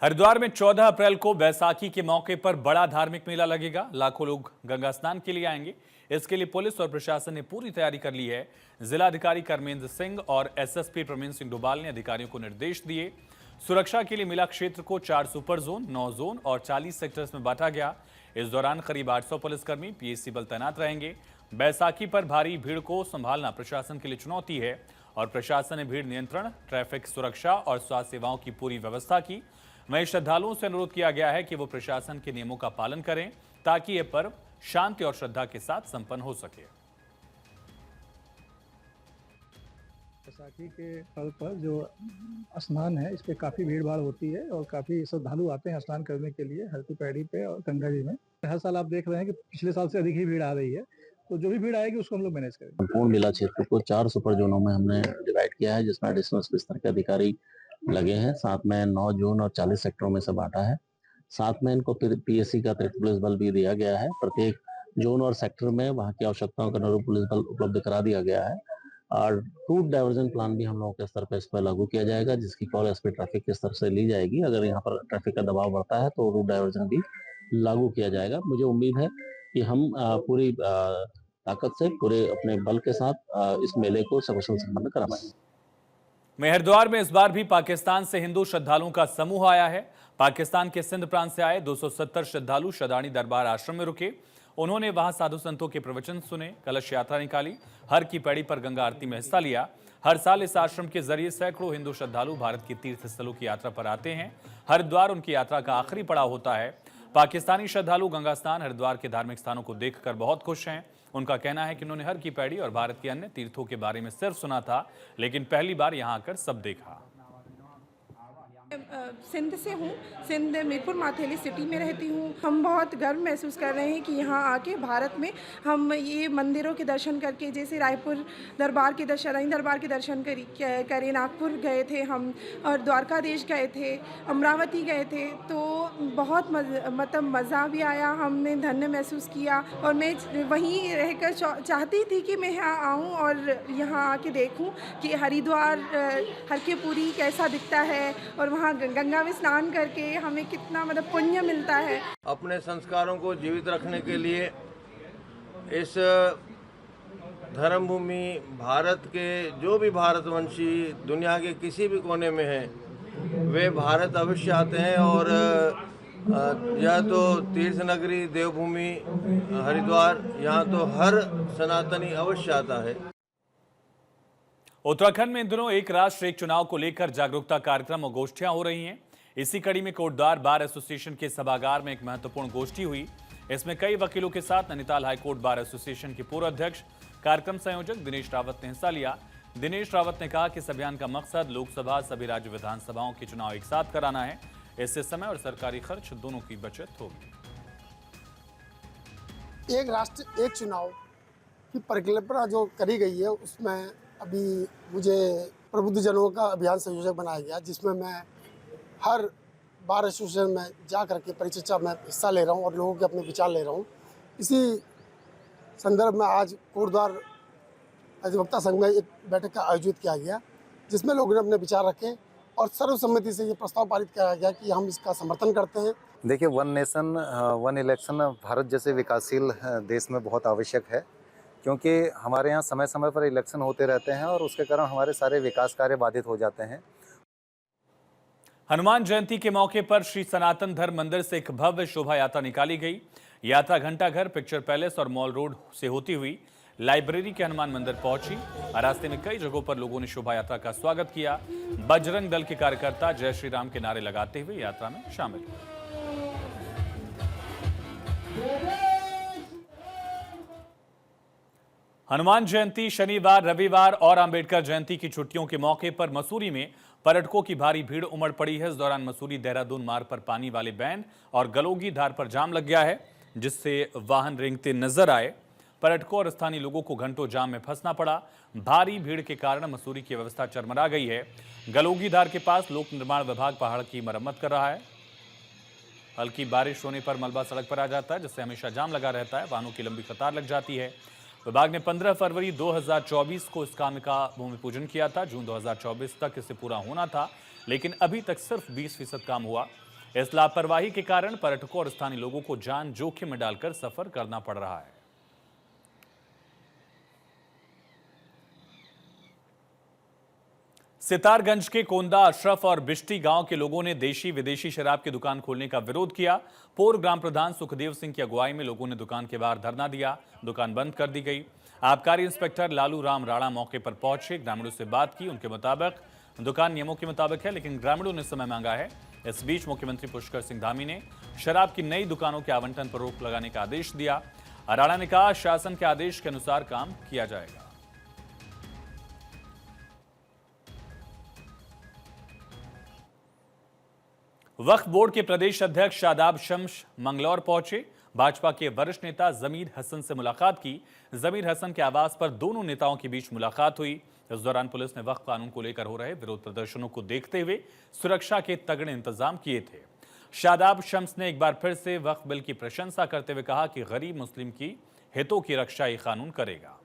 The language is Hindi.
हरिद्वार में 14 अप्रैल को बैसाखी के मौके पर बड़ा धार्मिक मेला लगेगा। लाखों लोग गंगा स्नान के लिए आएंगे। इसके लिए पुलिस और प्रशासन ने पूरी तैयारी कर ली है। जिलाधिकारी कर्मेंद्र सिंह और एसएसपी प्रवीण सिंह डोभाल ने अधिकारियों को निर्देश दिए। सुरक्षा के लिए मेला क्षेत्र को 4 सुपर जोन, 9 जोन और 40 सेक्टर्स में बांटा गया। इस दौरान करीब 800 पुलिसकर्मी, पीएसी बल तैनात रहेंगे। बैसाखी पर भारी भीड़ को संभालना प्रशासन के लिए चुनौती है और प्रशासन ने भीड़ नियंत्रण, ट्रैफिक सुरक्षा और स्वास्थ्य सेवाओं की पूरी व्यवस्था की। वहीं श्रद्धालुओं से अनुरोध किया गया है कि वो प्रशासन के नियमों का पालन करें ताकि यह पर्व शांति और श्रद्धा के साथ संपन्न हो सके। बैसाखी के पर्व पर जो स्नान है, इस पे काफी भीड़ भाड़ होती है और काफी श्रद्धालु आते हैं स्नान करने के लिए हरकी पैड़ी पे और गंगा जी में। हर साल आप देख रहे हैं कि पिछले साल से अधिक ही भीड़ आ रही है, तो जो भी भीड़ आएगी उसको हम लोग मैनेज करेंगे। संपूर्ण मेला क्षेत्र को 4 सुपर जोनों में हमने डिवाइड किया है, जिसमें एडिशनल स्तर के अधिकारी लगे हैं। साथ में 9 जोन और 40 सेक्टरों में से बांटा है। साथ में इनको पीएससी का अतिरिक्त पुलिस बल भी दिया गया है। प्रत्येक जोन और सेक्टर में वहां की आवश्यकताओं के अनुरूप पुलिस बल उपलब्ध करा दिया गया है और रूट डाइवर्जन प्लान भी हम लोगों के स्तर पर इस पर लागू किया जाएगा, जिसकी कॉल एसपी ट्रैफिक के स्तर से ली जाएगी। अगर यहाँ पर ट्रैफिक का दबाव बढ़ता है तो रूट डाइवर्जन भी लागू किया जाएगा। मुझे उम्मीद है कि हम पूरी ताकत से, पूरे अपने बल के साथ इस मेले को सकुशल संपन्न करा पाएंगे। हरिद्वार में इस बार भी पाकिस्तान से हिंदू श्रद्धालुओं का समूह आया है। पाकिस्तान के सिंध प्रांत से आए 270 श्रद्धालु शदानी दरबार आश्रम में रुके। उन्होंने वहां साधु संतों के प्रवचन सुने, कलश यात्रा निकाली, हर की पैड़ी पर गंगा आरती में हिस्सा लिया। हर साल इस आश्रम के जरिए सैकड़ों हिंदू श्रद्धालु भारत की तीर्थ स्थलों की यात्रा पर आते हैं। हरिद्वार उनकी यात्रा का आखिरी पड़ाव होता है। पाकिस्तानी श्रद्धालु गंगा स्नान, हरिद्वार के धार्मिक स्थानों को देखकर बहुत खुश हैं। उनका कहना है कि उन्होंने हर की पैड़ी और भारत के अन्य तीर्थों के बारे में सिर्फ सुना था, लेकिन पहली बार यहां आकर सब देखा। सिंध से हूँ, सिंध मीरपुर माथेली सिटी में रहती हूँ। हम बहुत गर्व महसूस कर रहे हैं कि यहाँ आके भारत में हम ये मंदिरों के दर्शन करके, जैसे रायपुर दरबार के दर्शन, दरबार के दर्शन करे, नागपुर गए थे हम और द्वारकाधीश गए थे, अमरावती गए थे, तो बहुत मतलब मज़ा भी आया, हमने धन्य महसूस किया। और मैं वहीं रहकर चाहती थी कि मैं यहाँ आऊँ और यहाँ आके देखूँ कि हरिद्वार हर की पूरी कैसा दिखता है और वहाँ गंगा में स्नान करके हमें कितना मतलब पुण्य मिलता है। अपने संस्कारों को जीवित रखने के लिए इस धर्म भूमि भारत के जो भी भारतवंशी दुनिया के किसी भी कोने में हैं, वे भारत अवश्य आते हैं। और यह तो तीर्थ नगरी देवभूमि हरिद्वार, यहाँ तो हर सनातनी अवश्य आता है। उत्तराखंड में इन दिनों एक राष्ट्र एक चुनाव को लेकर जागरूकता कार्यक्रम और गोष्ठियां हो रही हैं। इसी कड़ी में कोटद्वार बार एसोसिएशन के सभागार में एक महत्वपूर्ण गोष्ठी हुई। इसमें कई वकीलों के साथ नैनीताल हाईकोर्ट बार एसोसिएशन के पूर्व अध्यक्ष, कार्यक्रम संयोजक दिनेश रावत ने हिस्सा लिया। दिनेश रावत ने कहा कि इस अभियान का मकसद लोकसभा, सभी राज्य विधानसभाओं के चुनाव एक साथ कराना है। इससे समय और सरकारी खर्च दोनों की बचत होगी। एक राष्ट्र एक चुनाव की परिकल्पना जो करी गई है, उसमें अभी मुझे प्रबुद्धजनों का अभियान संयोजक बनाया गया, जिसमें मैं हर बार एसोसिएशन में जा करके परिचर्चा में हिस्सा ले रहा हूं और लोगों के अपने विचार ले रहा हूं। इसी संदर्भ में आज कोटद्वार अधिवक्ता संघ में एक बैठक का आयोजित किया गया, जिसमें लोगों ने अपने विचार रखे और सर्वसम्मति से ये प्रस्ताव पारित किया गया कि हम इसका समर्थन करते हैं। देखिए, one nation one election Bharat जैसे विकासशील देश में बहुत आवश्यक है, क्योंकि हमारे यहाँ समय समय पर इलेक्शन होते रहते हैं और उसके कारण हमारे सारे विकास कार्य बाधित हो जाते हैं। हनुमान जयंती के मौके पर श्री सनातन धर्म मंदिर से एक भव्य शोभा यात्रा निकाली गई। यात्रा घंटाघर, पिक्चर पैलेस और मॉल रोड से होती हुई लाइब्रेरी के हनुमान मंदिर पहुंची। रास्ते में कई जगहों पर लोगों ने शोभा यात्रा का स्वागत किया। बजरंग दल के कार्यकर्ता जय श्री राम के नारे लगाते हुए यात्रा में शामिल हुए। हनुमान जयंती, शनिवार, रविवार और अंबेडकर जयंती की छुट्टियों के मौके पर मसूरी में पर्यटकों की भारी भीड़ उमड़ पड़ी है। इस दौरान मसूरी देहरादून मार्ग पर पानी वाले बैंड और गलोगी धार पर जाम लग गया है, जिससे वाहन रेंगते नजर आए। पर्यटकों और स्थानीय लोगों को घंटों जाम में फंसना पड़ा। भारी भीड़ के कारण मसूरी की व्यवस्था चरमरा गई है। गलोगी धार के पास लोक निर्माण विभाग पहाड़ की मरम्मत कर रहा है। हल्की बारिश होने पर मलबा सड़क पर आ जाता है, जिससे हमेशा जाम लगा रहता है। वाहनों की लंबी कतार लग जाती है। विभाग ने 15 फरवरी 2024 को इस काम का भूमि पूजन किया था। जून 2024 तक इसे पूरा होना था, लेकिन अभी तक सिर्फ 20% काम हुआ। इस लापरवाही के कारण पर्यटकों और स्थानीय लोगों को जान जोखिम में डालकर सफर करना पड़ रहा है। सितारगंज के कोंदा, अशरफ और बिश्ती गांव के लोगों ने देशी विदेशी शराब की दुकान खोलने का विरोध किया। पूर्व ग्राम प्रधान सुखदेव सिंह की अगुवाई में लोगों ने दुकान के बाहर धरना दिया। दुकान बंद कर दी गई। आबकारी इंस्पेक्टर लालू राम राणा मौके पर पहुंचे, ग्रामीणों से बात की। उनके मुताबिक दुकान नियमों के मुताबिक है, लेकिन ग्रामीणों ने समय मांगा है। इस बीच मुख्यमंत्री पुष्कर सिंह धामी ने शराब की नई दुकानों के आवंटन पर रोक लगाने का आदेश दिया। राणा ने कहा, शासन के आदेश के अनुसार काम किया जाएगा। वक्फ बोर्ड के प्रदेश अध्यक्ष शादाब शम्स मंगलौर पहुंचे। भाजपा के वरिष्ठ नेता जमीर हसन से मुलाकात की। जमीर हसन के आवास पर दोनों नेताओं के बीच मुलाकात हुई। इस दौरान पुलिस ने वक्फ कानून को लेकर हो रहे विरोध प्रदर्शनों को देखते हुए सुरक्षा के तगड़े इंतजाम किए थे। शादाब शम्स ने एक बार फिर से वक्फ बिल की प्रशंसा करते हुए कहा कि गरीब मुस्लिम की हितों की रक्षा ये कानून करेगा।